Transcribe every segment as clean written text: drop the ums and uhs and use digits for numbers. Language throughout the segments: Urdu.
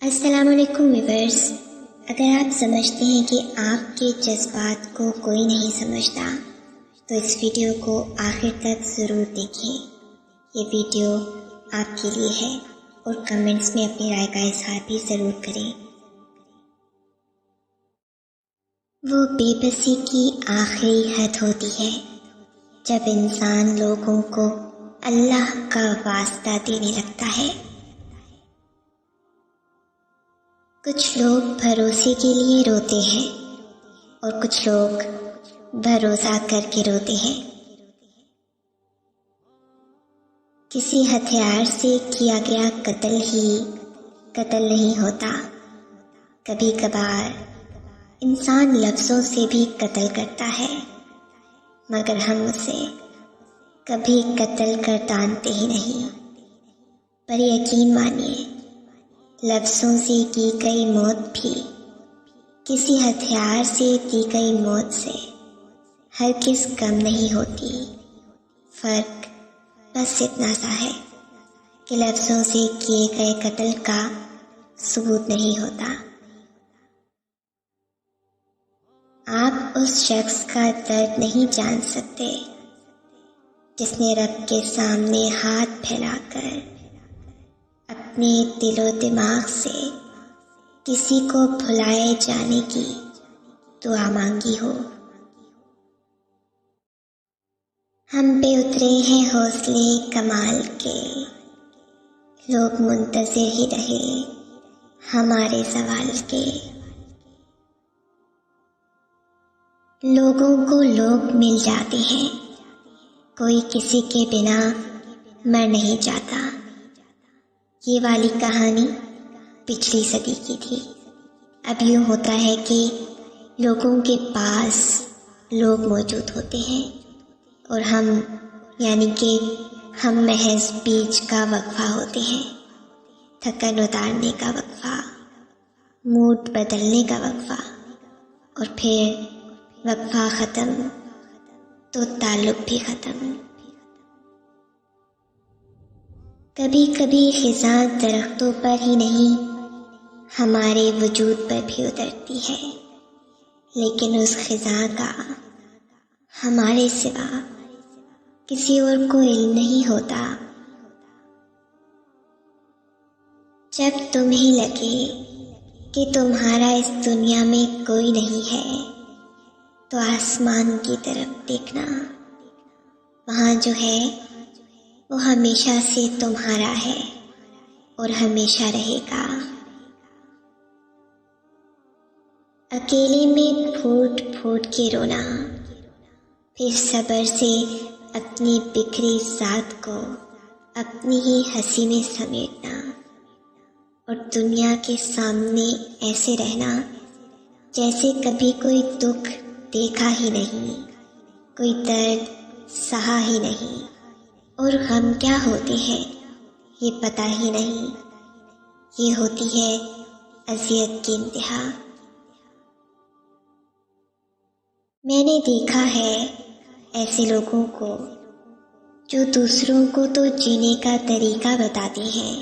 السلام علیکم ویورز، اگر آپ سمجھتے ہیں کہ آپ کے جذبات کو کوئی نہیں سمجھتا تو اس ویڈیو کو آخر تک ضرور دیکھیں۔ یہ ویڈیو آپ کے لیے ہے اور کمنٹس میں اپنی رائے کا اظہار بھی ضرور کریں۔ وہ بے بسی کی آخری حد ہوتی ہے جب انسان لوگوں کو اللہ کا واسطہ دینے لگتا ہے۔ کچھ لوگ بھروسے کے لیے روتے ہیں اور کچھ لوگ بھروسہ کر کے روتے ہیں۔ کسی ہتھیار سے کیا گیا قتل ہی قتل نہیں ہوتا، کبھی کبھار انسان لفظوں سے بھی قتل کرتا ہے، مگر ہم اسے کبھی قتل کر دانتے ہی نہیں۔ پر یقین مانیے، لفظوں سے کی گئی موت بھی کسی ہتھیار سے دی گئی موت سے ہرگز کم نہیں ہوتی۔ فرق بس اتنا سا ہے کہ لفظوں سے کیے گئے قتل کا ثبوت نہیں ہوتا۔ آپ اس شخص کا درد نہیں جان سکتے جس نے رب کے سامنے ہاتھ پھیلا کر اپنے دل و دماغ سے کسی کو بھلائے جانے کی دعا مانگی ہو۔ ہم پہ اترے ہیں حوصلے کمال کے، لوگ منتظر ہی رہے ہمارے زوال کے۔ لوگوں کو لوگ مل جاتے ہیں، کوئی کسی کے بنا مر نہیں جاتا۔ یہ والی کہانی پچھلی صدی کی تھی۔ اب یوں ہوتا ہے کہ لوگوں کے پاس لوگ موجود ہوتے ہیں اور ہم محض بیچ کا وقفہ ہوتے ہیں، تھکن اتارنے کا وقفہ، موڈ بدلنے کا وقفہ، اور پھر وقفہ ختم تو تعلق بھی ختم۔ کبھی کبھی خزاں درختوں پر ہی نہیں ہمارے وجود پر بھی اترتی ہے، لیکن اس خزاں کا ہمارے سوا کسی اور کو علم نہیں ہوتا۔ جب تمہیں لگے کہ تمہارا اس دنیا میں کوئی نہیں ہے تو آسمان کی طرف دیکھنا، وہاں جو ہے وہ ہمیشہ سے تمہارا ہے اور ہمیشہ رہے گا۔ اکیلے میں پھوٹ پھوٹ کے رونا، پھر صبر سے اپنی بکھری ذات کو اپنی ہی ہنسی میں سمیٹنا، اور دنیا کے سامنے ایسے رہنا جیسے کبھی کوئی دکھ دیکھا ہی نہیں، کوئی درد سہا ہی نہیں، اور غم کیا ہوتے ہیں یہ پتہ ہی نہیں۔ یہ ہوتی ہے اذیت کی انتہا۔ میں نے دیکھا ہے ایسے لوگوں کو جو دوسروں کو تو جینے کا طریقہ بتاتے ہیں،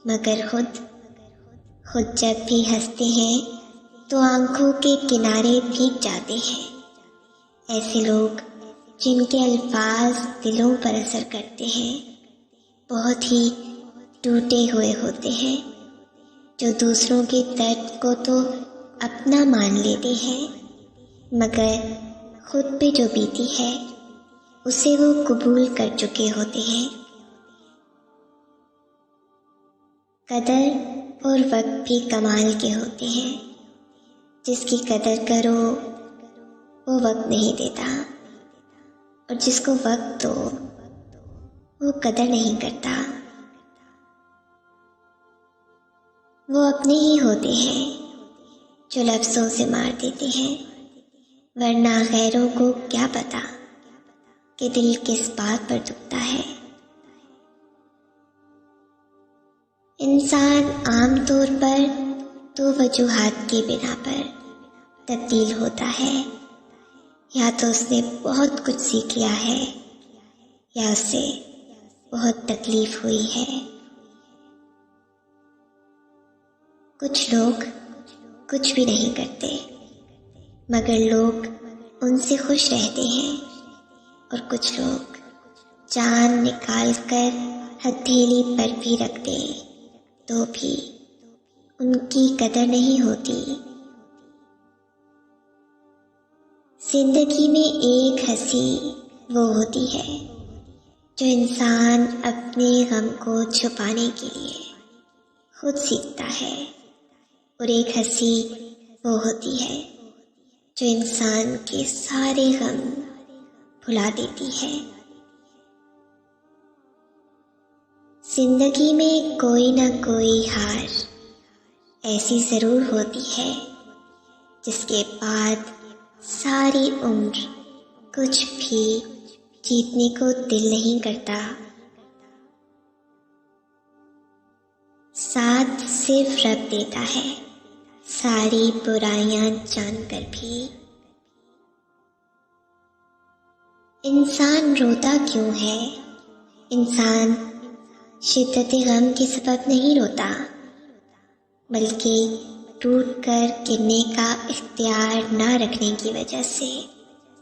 مگر خود جب بھی ہنستے ہیں تو آنکھوں کے کنارے بھیگ جاتے ہیں۔ ایسے لوگ جن کے الفاظ دلوں پر اثر کرتے ہیں، بہت ہی ٹوٹے ہوئے ہوتے ہیں، جو دوسروں کے درد کو تو اپنا مان لیتے ہیں، مگر خود پہ جو بیتی ہے اسے وہ قبول کر چکے ہوتے ہیں۔ قدر اور وقت بھی کمال کے ہوتے ہیں، جس کی قدر کرو وہ وقت نہیں دیتا، اور جس کو وقت دو وہ قدر نہیں کرتا۔ وہ اپنے ہی ہوتے ہیں جو لفظوں سے مار دیتے ہیں، ورنہ غیروں کو کیا پتا کہ دل کس بات پر دکھتا ہے۔ انسان عام طور پر دو وجوہات کی بنا پر تبدیل ہوتا ہے، یا تو اس نے بہت کچھ سیکھ لیا ہے یا اسے بہت تکلیف ہوئی ہے۔ کچھ لوگ کچھ بھی نہیں کرتے مگر لوگ ان سے خوش رہتے ہیں، اور کچھ لوگ جان نکال کر ہتھیلی پر بھی رکھ دیں تو بھی ان کی قدر نہیں ہوتی۔ زندگی میں ایک ہنسی وہ ہوتی ہے جو انسان اپنے غم کو چھپانے کے لیے خود سیکھتا ہے، اور ایک ہنسی وہ ہوتی ہے جو انسان کے سارے غم بھلا دیتی ہے۔ زندگی میں کوئی نہ کوئی ہار ایسی ضرور ہوتی ہے جس کے بعد ساری عمر کچھ بھی جیتنے کو دل نہیں کرتا۔ ساتھ صرف رب دیتا ہے، ساری برائیاں جان کر بھی۔ انسان روتا کیوں ہے؟ انسان شدت غم کے سبب نہیں روتا، بلکہ ٹوٹ کر گرنے کا اختیار نہ رکھنے کی وجہ سے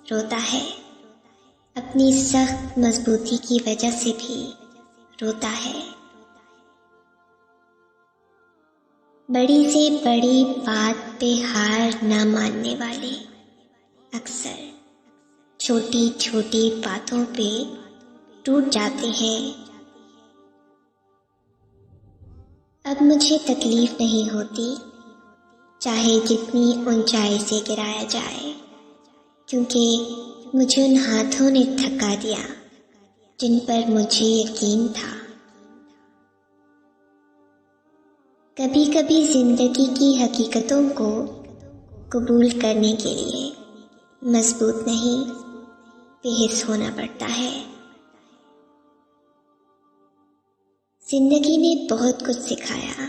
روتا ہے، اپنی سخت مضبوطی کی وجہ سے بھی روتا ہے۔ بڑی سے بڑی بات پہ ہار نہ ماننے والے اکثر چھوٹی چھوٹی باتوں پہ ٹوٹ جاتے ہیں۔ اب مجھے تکلیف نہیں ہوتی چاہے جتنی اونچائی سے گرایا جائے، کیونکہ مجھے ان ہاتھوں نے تھکا دیا جن پر مجھے یقین تھا۔ کبھی کبھی زندگی کی حقیقتوں کو قبول کرنے کے لیے مضبوط نہیں بے حس ہونا پڑتا ہے۔ زندگی نے بہت کچھ سکھایا،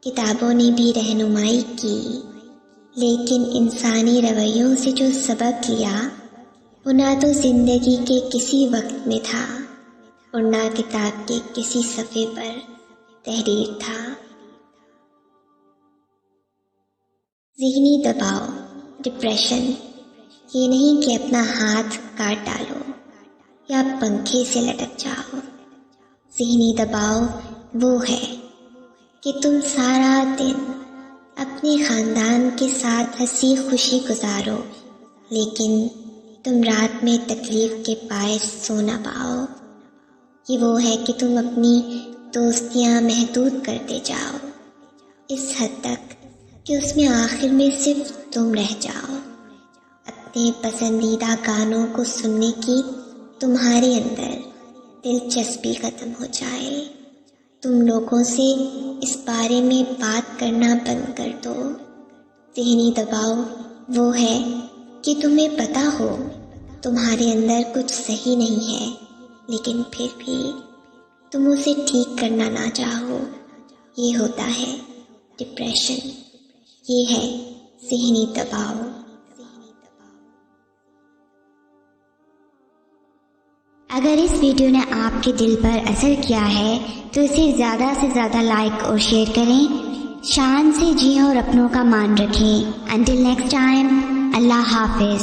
کتابوں نے بھی رہنمائی کی، لیکن انسانی رویوں سے جو سبق لیا وہ نہ تو زندگی کے کسی وقت میں تھا اور نہ کتاب کے کسی صفحے پر تحریر تھا۔ ذہنی دباؤ، ڈپریشن، یہ نہیں کہ اپنا ہاتھ کاٹ ڈالو یا پنکھے سے لٹک جاؤ۔ ذہنی دباؤ وہ ہے کہ تم سارا دن اپنے خاندان کے ساتھ ہنسی خوشی گزارو، لیکن تم رات میں تکلیف کے باعث سو نہ پاؤ۔ یہ وہ ہے کہ تم اپنی دوستیاں محدود کرتے جاؤ، اس حد تک کہ اس میں آخر میں صرف تم رہ جاؤ۔ اپنے پسندیدہ گانوں کو سننے کی تمہارے اندر دلچسپی ختم ہو جائے، تم لوگوں سے اس بارے میں بات کرنا بند کر دو۔ ذہنی دباؤ وہ ہے کہ تمہیں پتہ ہو تمہارے اندر کچھ صحیح نہیں ہے، لیکن پھر بھی تم اسے ٹھیک کرنا نہ چاہو۔ یہ ہوتا ہے ڈپریشن، یہ ہے ذہنی دباؤ۔ اگر اس ویڈیو نے آپ کے دل پر اثر کیا ہے تو اسے زیادہ سے زیادہ لائک اور شیئر کریں۔ شان سے جییں اور اپنوں کا مان رکھیں۔ انٹل نیکسٹ ٹائم، اللہ حافظ۔